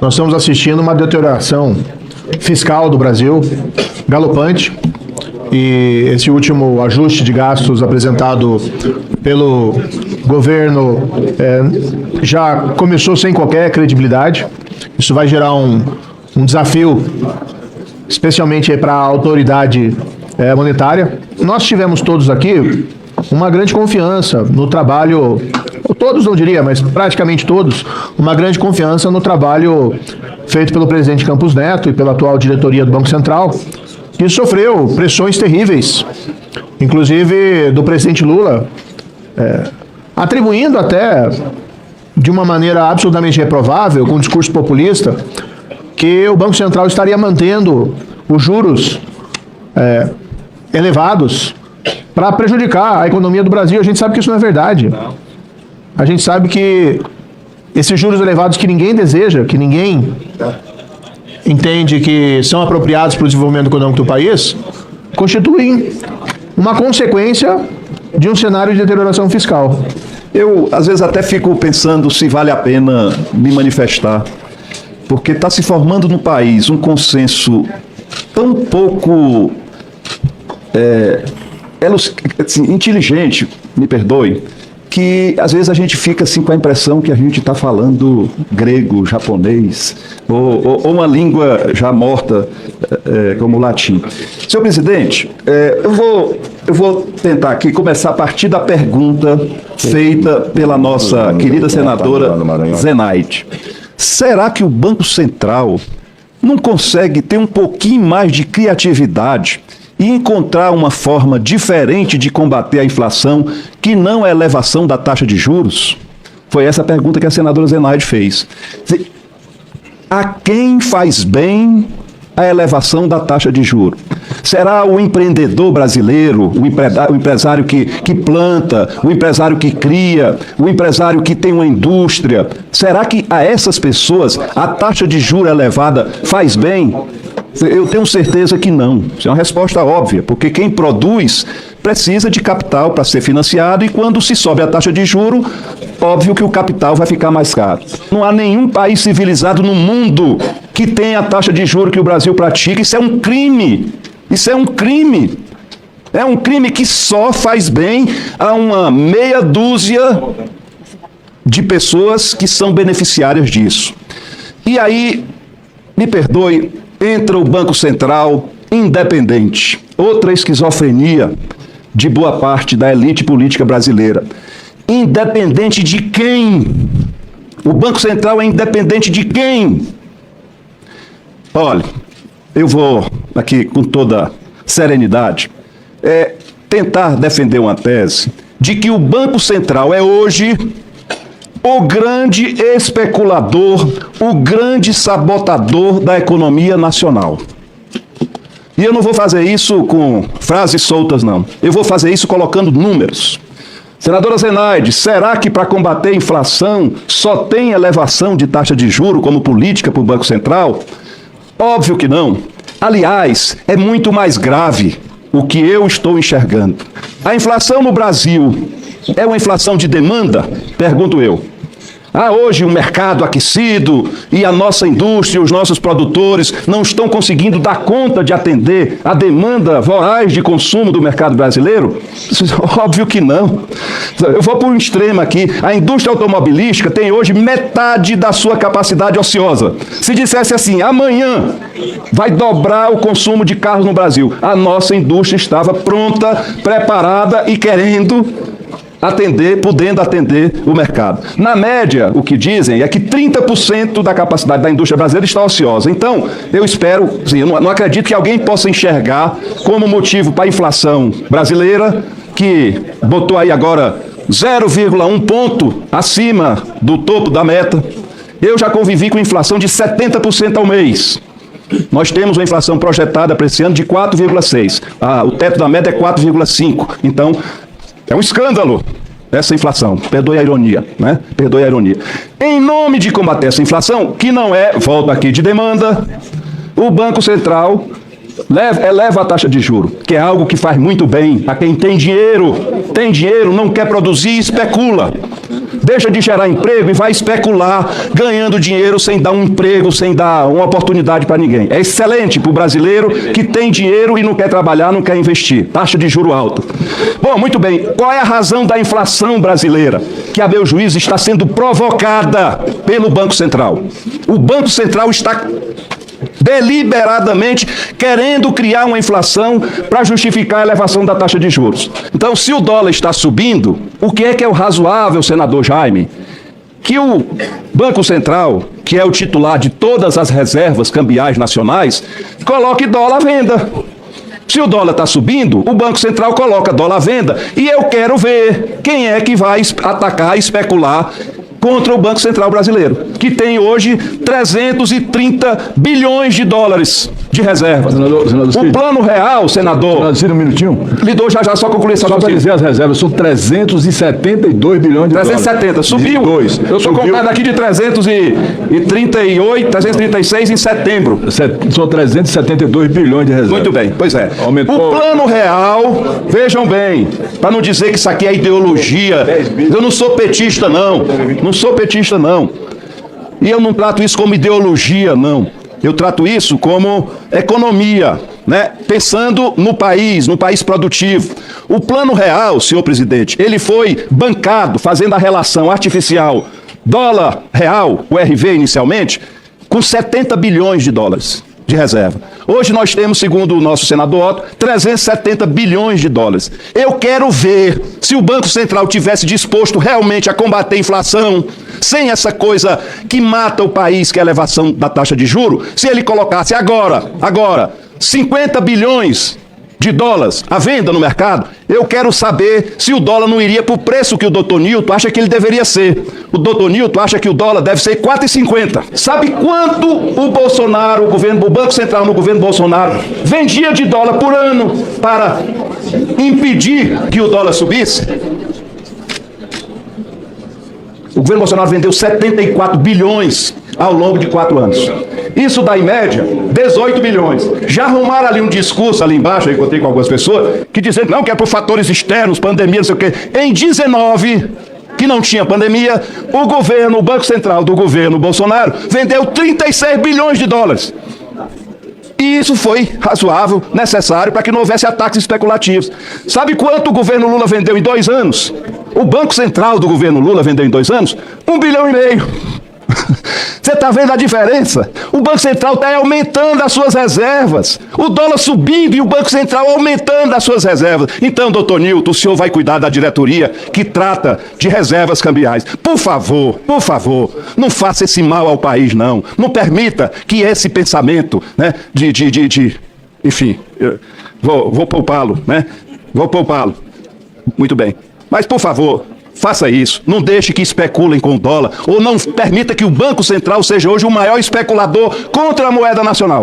Nós estamos assistindo uma deterioração fiscal do Brasil galopante, e esse último ajuste de gastos apresentado pelo governo já começou sem qualquer credibilidade. Isso vai gerar um desafio, especialmente para a autoridade monetária. Nós tivemos todos aqui uma grande confiança no trabalho, todos não diria, mas praticamente todos, uma grande confiança no trabalho feito pelo presidente Campos Neto e pela atual diretoria do Banco Central, que sofreu pressões terríveis, inclusive do presidente Lula, atribuindo até de uma maneira absolutamente reprovável, com um discurso populista, que o Banco Central estaria mantendo os juros elevados para prejudicar a economia do Brasil. A gente sabe que isso não é verdade. A gente sabe que esses juros elevados que ninguém deseja, que ninguém entende que são apropriados para o desenvolvimento econômico do país, constituem uma consequência de um cenário de deterioração fiscal. Eu, às vezes, até fico pensando se vale a pena me manifestar, porque está se formando no país um consenso tão pouco inteligente, me perdoe, que às vezes a gente fica assim com a impressão que a gente está falando grego, japonês, ou uma língua já morta como o latim. Senhor presidente, eu vou tentar aqui começar a partir da pergunta feita pela nossa querida senadora Zenaide. Será que o Banco Central não consegue ter um pouquinho mais de criatividade e encontrar uma forma diferente de combater a inflação que não a elevação da taxa de juros? Foi essa a pergunta que a senadora Zenaide fez. A quem faz bem a elevação da taxa de juros? Será o empreendedor brasileiro, o empresário que planta, o empresário que cria, o empresário que tem uma indústria? Será que a essas pessoas a taxa de juros elevada faz bem? Eu tenho certeza que não. Isso é uma resposta óbvia, porque quem produz precisa de capital para ser financiado, e quando se sobe a taxa de juro, óbvio que o capital vai ficar mais caro. Não há nenhum país civilizado no mundo que tenha a taxa de juro que o Brasil pratica. Isso é um crime. Isso é um crime. É um crime que só faz bem a uma meia dúzia de pessoas que são beneficiárias disso. E aí, me perdoe, entra o Banco Central independente. Outra esquizofrenia de boa parte da elite política brasileira. Independente de quem? O Banco Central é independente de quem? Olha, eu vou aqui com toda serenidade tentar defender uma tese de que o Banco Central é hoje o grande especulador, o grande sabotador da economia nacional. E eu não vou fazer isso com frases soltas, não. Eu vou fazer isso colocando números. Senadora Zenaide, será que para combater a inflação só tem elevação de taxa de juros como política para o Banco Central? Óbvio que não. Aliás, é muito mais grave o que eu estou enxergando. A inflação no Brasil é uma inflação de demanda? Pergunto eu. Há hoje um mercado aquecido e a nossa indústria, os nossos produtores não estão conseguindo dar conta de atender a demanda voraz de consumo do mercado brasileiro? Óbvio que não. Eu vou para um extremo aqui. A indústria automobilística tem hoje metade da sua capacidade ociosa. Se dissesse assim, amanhã vai dobrar o consumo de carros no Brasil, a nossa indústria estava pronta, preparada e querendo podendo atender o mercado. Na média, o que dizem é que 30% da capacidade da indústria brasileira está ociosa. Então, eu espero, eu não acredito que alguém possa enxergar como motivo para a inflação brasileira, que botou aí agora 0,1 ponto acima do topo da meta. Eu já convivi com inflação de 70% ao mês. Nós temos uma inflação projetada para esse ano de 4,6%. O teto da meta é 4,5%. Então, é um escândalo essa inflação. Perdoe a ironia, né? Perdoe a ironia. Em nome de combater essa inflação, que não é, volta aqui, de demanda, o Banco Central eleva a taxa de juros, que é algo que faz muito bem a quem tem dinheiro, não quer produzir e especula. deixa de gerar emprego e vai especular ganhando dinheiro sem dar um emprego, sem dar uma oportunidade para ninguém. É excelente para o brasileiro que tem dinheiro e não quer trabalhar, não quer investir. Taxa de juro alta. Bom, muito bem. Qual é a razão da inflação brasileira? Que, a meu juízo, está sendo provocada pelo Banco Central. O Banco Central está deliberadamente querendo criar uma inflação para justificar a elevação da taxa de juros. Então, se o dólar está subindo, o que é o razoável, senador Jaime? Que o Banco Central, que é o titular de todas as reservas cambiais nacionais, coloque dólar à venda. Se o dólar está subindo, o Banco Central coloca dólar à venda e eu quero ver quem é que vai atacar, especular contra o Banco Central brasileiro, que tem hoje 330 bilhões de dólares de reservas. O plano real, senador... Senador, um minutinho. Lhe dou já só concluir essa Só para dizer as reservas, são 372 bilhões de 370, dólares. subiu. Eu estou contando aqui de 338, 336 em setembro. São 372 bilhões de reservas. Muito bem, pois é. Aumentou. O plano real, vejam bem, para não dizer que isso aqui é ideologia, eu não sou petista, não. Não sou petista, não. E eu não trato isso como ideologia, não. Eu trato isso como economia, né? Pensando no país produtivo. O plano real, senhor presidente, ele foi bancado, fazendo a relação artificial dólar real, o RV inicialmente, com 70 bilhões de dólares de reserva. Hoje nós temos, segundo o nosso senador Otto, 370 bilhões de dólares. Eu quero ver se o Banco Central tivesse disposto realmente a combater a inflação, sem essa coisa que mata o país, que é a elevação da taxa de juros, se ele colocasse agora, 50 bilhões de dólares à venda no mercado, eu quero saber se o dólar não iria para o preço que o doutor Newton acha que ele deveria ser. O doutor Newton acha que o dólar deve ser 4,50. Sabe quanto o Bolsonaro, o Banco Central no governo Bolsonaro, vendia de dólar por ano para impedir que o dólar subisse? O governo Bolsonaro vendeu 74 bilhões ao longo de 4 anos. Isso dá, em média, 18 bilhões. Já arrumaram ali um discurso ali embaixo, eu encontrei com algumas pessoas, que dizendo não, que é por fatores externos, pandemia, não sei o quê. Em 19, que não tinha pandemia, o Banco Central do governo Bolsonaro vendeu 36 bilhões de dólares. E isso foi razoável, necessário, para que não houvesse ataques especulativos. Sabe quanto o governo Lula vendeu em 2 anos? O Banco Central do governo Lula vendeu em 2 anos? 1,5 bilhão. Você está vendo a diferença? O Banco Central está aumentando as suas reservas. O dólar subindo e o Banco Central aumentando as suas reservas. Então, doutor Newton, o senhor vai cuidar da diretoria que trata de reservas cambiais. Por favor, não faça esse mal ao país, não. Não permita que esse pensamento, né, enfim, vou poupá-lo, né? Vou poupá-lo. Muito bem. Mas, por favor, faça isso. Não deixe que especulem com o dólar. Ou não permita que o Banco Central seja hoje o maior especulador contra a moeda nacional.